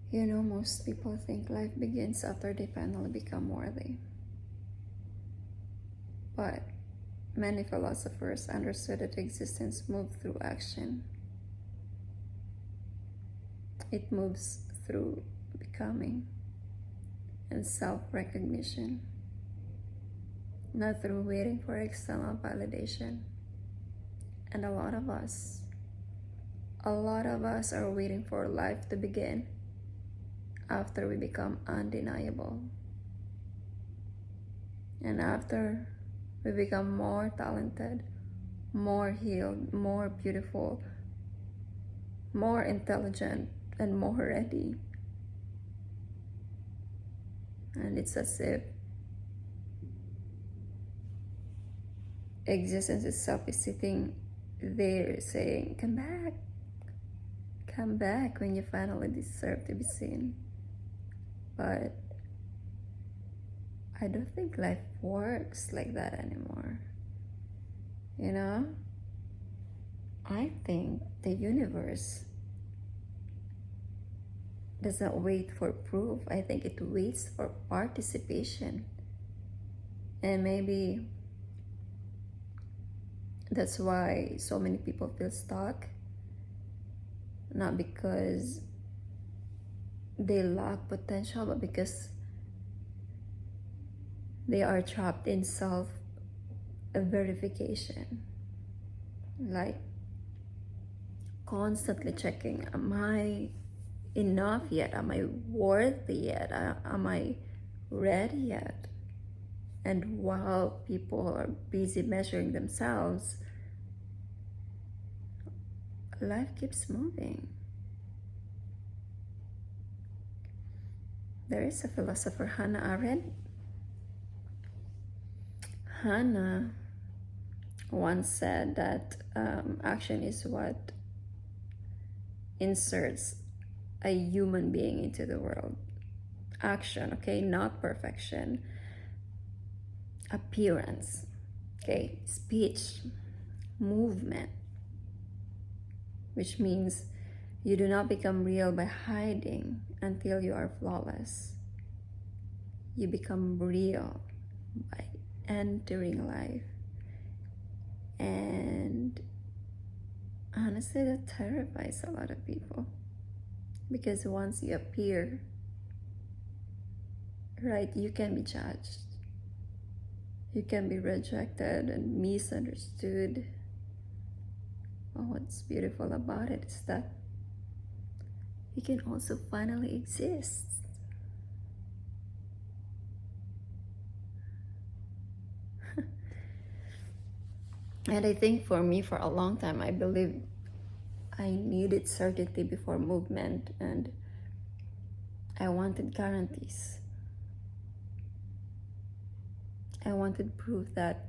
You know, most people think life begins after they finally become worthy. But many philosophers understood that existence moved through action. It moves through becoming and self-recognition, not through waiting for external validation. And a lot of us are waiting for life to begin after we become undeniable. And after we become more talented, more healed, more beautiful, more intelligent, and more ready. And it's as if existence itself is sitting there saying, come back when you finally deserve to be seen. But I don't think life works like that anymore. You know? I think the universe doesn't wait for proof. I think it waits for participation. And maybe that's why so many people feel stuck. Not because they lack potential, but because they are trapped in self-verification. Like constantly checking, am I enough yet? Am I worthy yet? Am I ready yet? And while people are busy measuring themselves, life keeps moving. There is a philosopher, Hannah Arendt. Hannah once said that action is what inserts a human being into the world. Action, okay, not perfection. Appearance, okay, speech, movement, which means you do not become real by hiding until you are flawless. You become real by entering life. And honestly, that terrifies a lot of people. Because once you appear, right, you can be judged. You can be rejected and misunderstood. Oh, what's beautiful about it is that you can also finally exist. And I think for me, for a long time, I believed I needed certainty before movement, and I wanted guarantees. I wanted proof that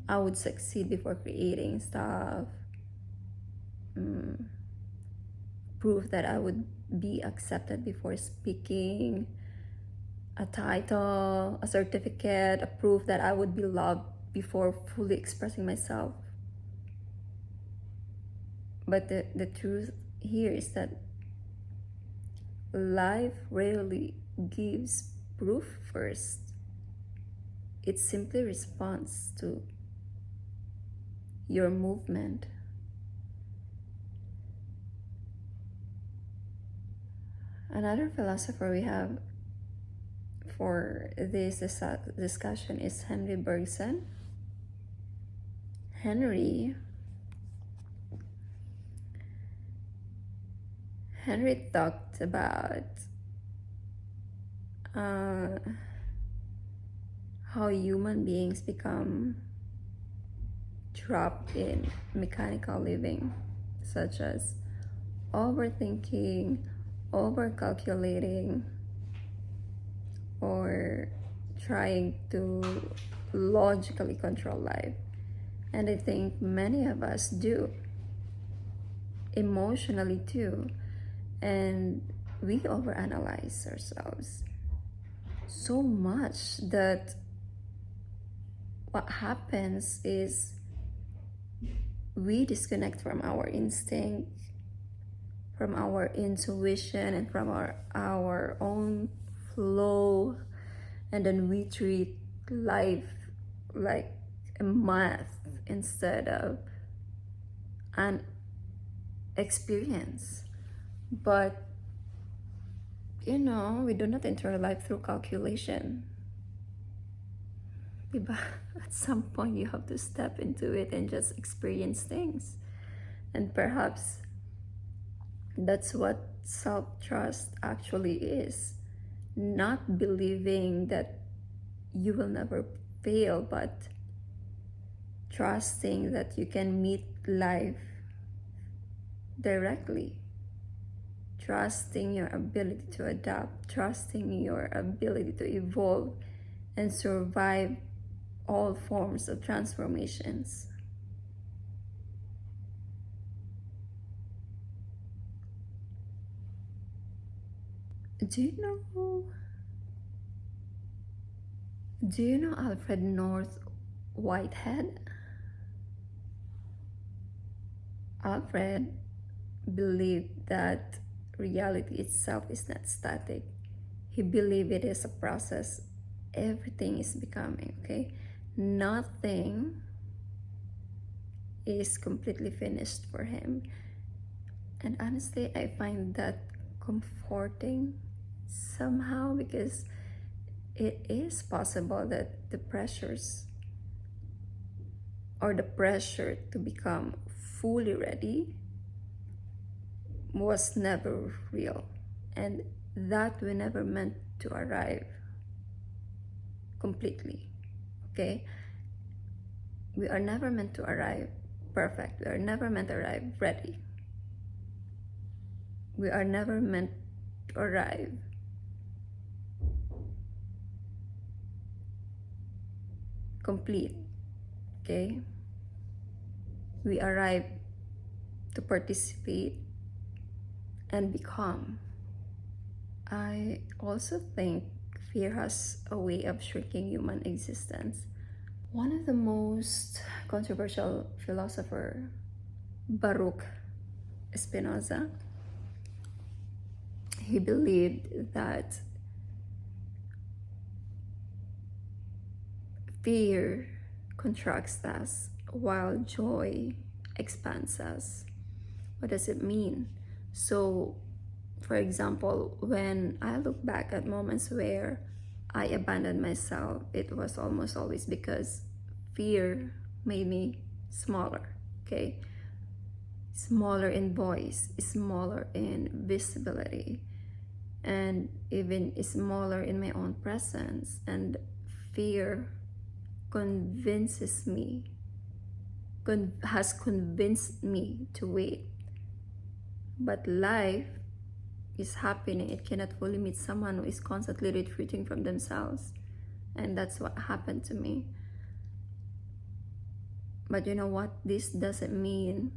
I would succeed before creating stuff. Proof that I would be accepted before speaking, a title, a certificate, a proof that I would be loved before fully expressing myself. But the truth here is that life rarely gives proof first. It simply responds to your movement. Another philosopher we have for this discussion is Henry Bergson. Henry talked about how human beings become trapped in mechanical living, such as overthinking, overcalculating, or trying to logically control life. And I think many of us do, emotionally too. And we overanalyze ourselves so much that what happens is we disconnect from our instinct, from our intuition and from our own flow, and then we treat life like a math instead of an experience. But we do not enter life through calculation. Diba? At some point you have to step into it and just experience things. And perhaps that's what self-trust actually is. Not believing that you will never fail, but trusting that you can meet life directly. Trusting your ability to adapt, trusting your ability to evolve and survive all forms of transformations. Do you know Alfred North Whitehead? Alfred believed that reality itself is not static. He believed it is a process. Everything is becoming, okay? Nothing is completely finished for him. And honestly, I find that comforting somehow, because it is possible that the pressures or the pressure to become fully ready was never real, and that we never meant to arrive completely, okay? We are never meant to arrive perfect. We are never meant to arrive ready. We are never meant to arrive complete, okay? We arrive to participate and become. I also think fear has a way of shrinking human existence. One of the most controversial philosopher, Baruch Spinoza, he believed that fear contracts us while joy expands us. What does it mean? So, for example, when I look back at moments where I abandoned myself, it was almost always because fear made me smaller, okay? Smaller in voice, smaller in visibility, and even smaller in my own presence. And fear convinces me, has convinced me to wait. But life is happening. It cannot fully meet someone who is constantly retreating from themselves. And that's what happened to me. But you know what? This doesn't mean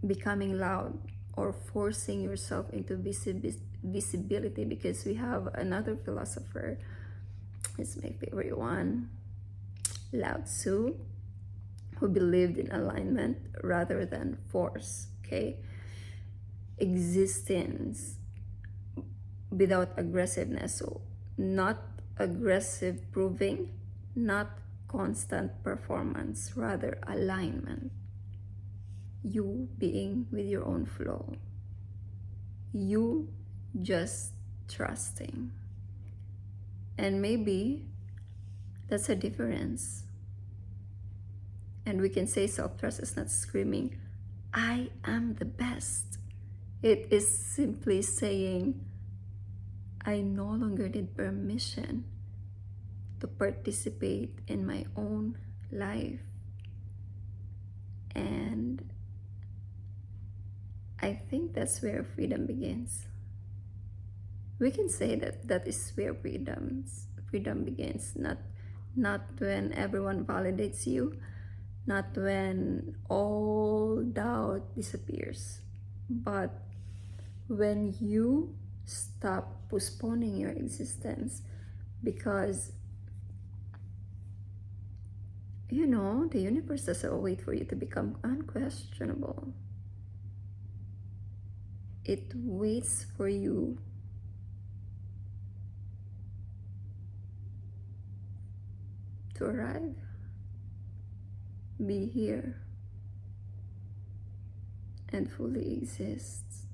becoming loud or forcing yourself into visibility, because we have another philosopher, it's my favorite one, Lao Tzu, who believed in alignment rather than force, okay? Existence without aggressiveness. So not aggressive proving, not constant performance, rather alignment. You being with your own flow. You just trusting. And maybe that's a difference. And we can say self-trust is not screaming, I am the best. It is simply saying, I no longer need permission to participate in my own life. And I think that's where freedom begins. We can say that is where freedom begins, not when everyone validates you, not when all doubt disappears, but when you stop postponing your existence because You know, the universe doesn't wait for you to become unquestionable. It waits for you to arrive, be here, and fully exist.